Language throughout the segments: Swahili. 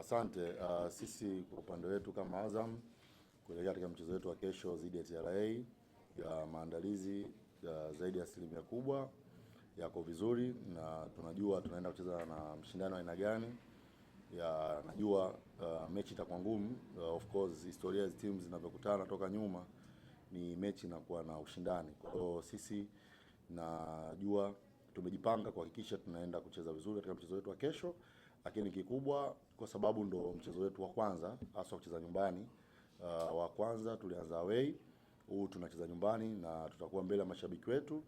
Asante. Sisi kwa upande wetu kama Azam kuelekea katika mchezo wetu wa kesho dhidi ya TRA, ya maandalizi zaidi ya asilimia kubwa yako vizuri, na tunajua tunaenda kucheza na mshindano aina gani. Najua mechi itakuwa ngumu. Of course historia ya teams zinavyokutana toka nyuma ni mechi inakuwa na ushindani. Kwa hiyo sisi najua tumejipanga kuhakikisha tunaenda kucheza vizuri katika mchezo wetu wa kesho, lakini kikubwa kwa sababu ndo mchezo wetu wa kwanza hasa kucheza nyumbani. Wa kwanza tulianza away, huu tunacheza nyumbani na tutakuwa mbele ya mashabiki wetu.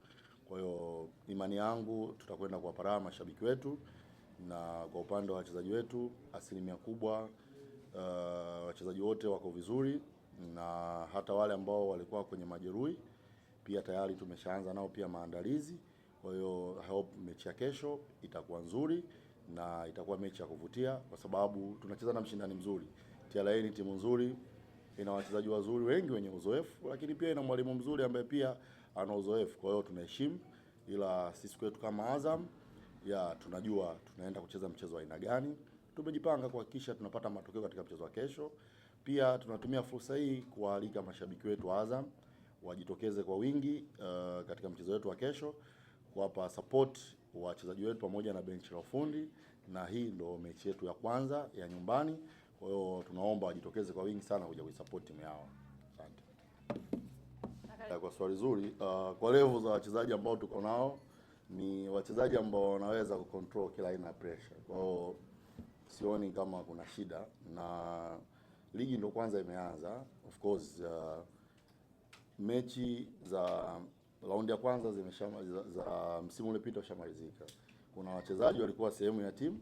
Kwa hiyo imani yangu tutakwenda kuwapara mashabiki wetu, na kwa upande wa wachezaji wetu asilimia kubwa wachezaji wote wako vizuri, na hata wale ambao walikuwa kwenye majeruhi pia tayari tumeshaanza nao pia maandalizi. Kwa hiyo I hope mechi ya kesho itakuwa nzuri na itakuwa mechi ya kuvutia, kwa sababu tunacheza na mshindani mzuri. TRA ni timu nzuri, ina wachezaji wazuri wengi wenye uzoefu, lakini pia ina mwalimu mzuri ambaye pia ana uzoefu. Kwa hiyo tunaheshimu, ila sisi kwetu kama Azam tunajua tunaenda kucheza mchezo wa aina gani. Tumejipanga kuhakikisha tunapata matokeo katika mchezo wa kesho. Pia tunatumia fursa hii kuwaalika mashabiki wetu wa Azam wajitokeze kwa wingi katika mchezo wetu wa kesho, kuwapa support wachezaji wetu pamoja na benchi la ufundi, na hii ndo mechi yetu ya kwanza ya nyumbani. Kwa hiyo tunaomba wajitokeze kwa wingi sana kuja kuisupport timu yao. Asante. Kwa swali zuri, kwa level za wachezaji ambao tuko nao ni wachezaji ambao wanaweza kucontrol kila aina ya pressure. Kwa hiyo sioni kama kuna shida, na ligi ndo kwanza imeanza. Of course mechi za raundi ya kwanza za msimu uliopita ushamalizika. Kuna wachezaji walikuwa sehemu ya timu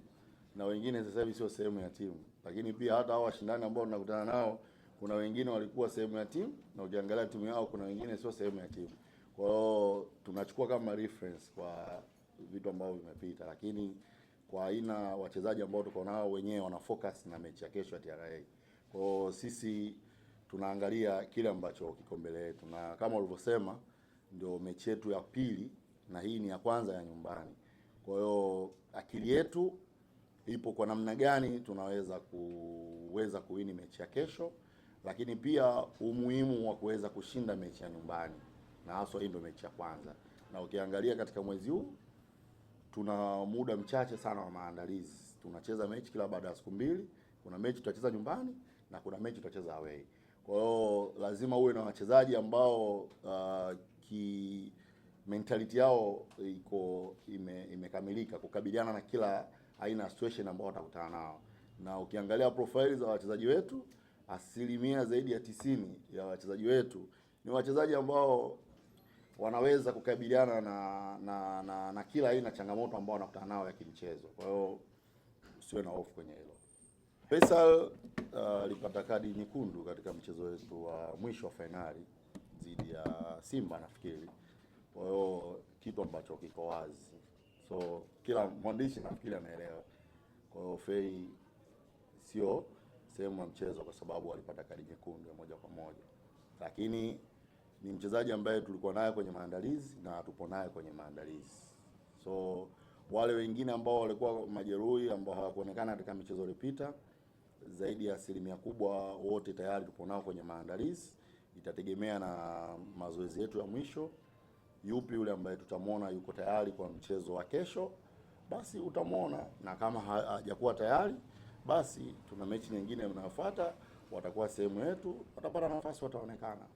na wengine sasa hivi sio sehemu ya timu, lakini pia hata hao washindani ambao tunakutana nao kuna wengine walikuwa sehemu ya timu, na ukiangalia timu yao kuna wengine sio sehemu ya timu. Kwa hiyo tunachukua kama reference kwa vitu ambavyo vimepita, lakini kwa aina wachezaji ambao tuko nao wenyewe wana focus na mechi ya kesho ya TRA. Kwa hiyo sisi tunaangalia kile ambacho kiko mbele yetu, na kama ulivyosema ndio mechi yetu ya pili na hii ni ya kwanza ya nyumbani. Kwa hiyo akili yetu ipo kwa namna gani tunaweza kuwini mechi ya kesho, lakini pia umuhimu wa kuweza kushinda mechi ya nyumbani, na hasa hii ndio mechi ya kwanza. Na ukiangalia katika mwezi huu tuna muda mchache sana wa maandalizi. Tunacheza mechi kila baada ya siku mbili. Kuna mechi tutacheza nyumbani na kuna mechi tutacheza away. Kwa hiyo lazima uwe na wachezaji ambao mentality yao imekamilika kukabiliana na kila aina ya situation ambao watakutana nao. Na ukiangalia profile za wachezaji wetu, asilimia zaidi ya 90 ya wachezaji wetu ni wachezaji ambao wanaweza kukabiliana na kila aina changamoto ambao wanakutana nao ya kimchezo. Kwa hiyo usiwe na hofu kwenye hilo. Faisal alipata kadi nyekundu katika mchezo wetu wa mwisho wa fainali dhidi ya Simba nafikiri. Kwa hiyo kitu ambacho kiko wazi, so kila mwandishi nafikiri anaelewa. Kwa hiyo Fei sio sehemu ya mchezo kwa sababu alipata kadi nyekundu ya moja kwa moja, lakini ni mchezaji ambaye tulikuwa naye kwenye maandalizi na tupo naye kwenye maandalizi. So wale wengine ambao walikuwa majeruhi ambao hawakuonekana katika michezo iliyopita, zaidi ya asilimia kubwa wote tayari tupo nao kwenye maandalizi. Itategemea na mazoezi yetu ya mwisho, yupi yule ambaye tutamwona yuko tayari kwa mchezo wa kesho, basi utamwona, na kama hajakuwa tayari basi tuna mechi nyingine inayofuata, watakuwa sehemu yetu, watapata nafasi, wataonekana.